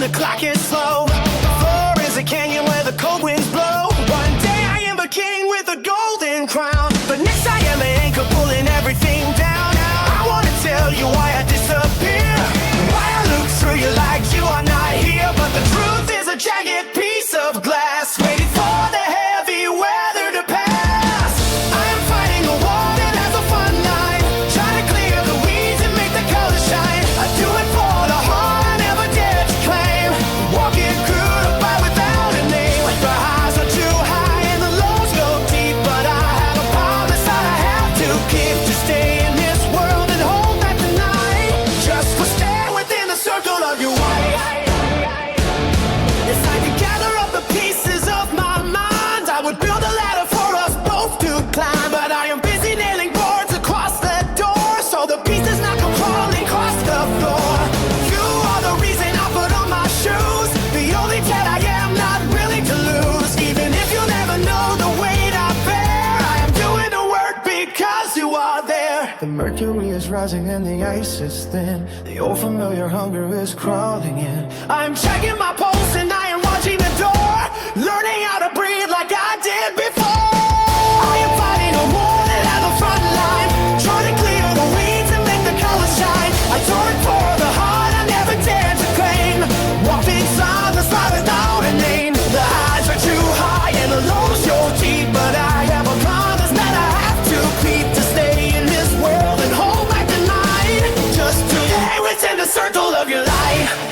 The clock is slow. The floor is a canyon where the cold winds blow. One day I am a king with a golden crown, but next I am an anchor pulling everything down. I wanna tell you why I disappear, why I look through you like you are not here. But the truth is a jagged piece of glass waiting for the heavy weather to pass. I am fighting a war that has a fun line, trying to clear the weeds and make the colors shine. I do it for the heart I never dared to claim, walking through the fight without a name. The highs are too high and the lows go deep, but I have a promise that I have to keep, to stay in this world and hold back the night, just to stay within the circle of your light. It's time to gather up the pieces of my mind. I would build a ladder for us both to climb, but I am busy nailing boards across the door, so the pieces not come crawling across the floor. You are the reason I put on my shoes, the only debt I am not willing to lose. Even if you'll never know the weight I bear, I am doing the work because you are there. The mercury is rising and the ice is thin, the old familiar hunger is crawling in. I'm checking my pulse and I am watching the door, learning how to breathe like I did before. I am fighting a war that has a front line, trying to clear the weeds and make the colors shine. I tore it for the heart I never dared to claim, walked in silence right without a name. The highs are too high and the lows so deep, but I have a promise that I have to keep, to stay in this world and hold back the night, just to stay within the circle of your light.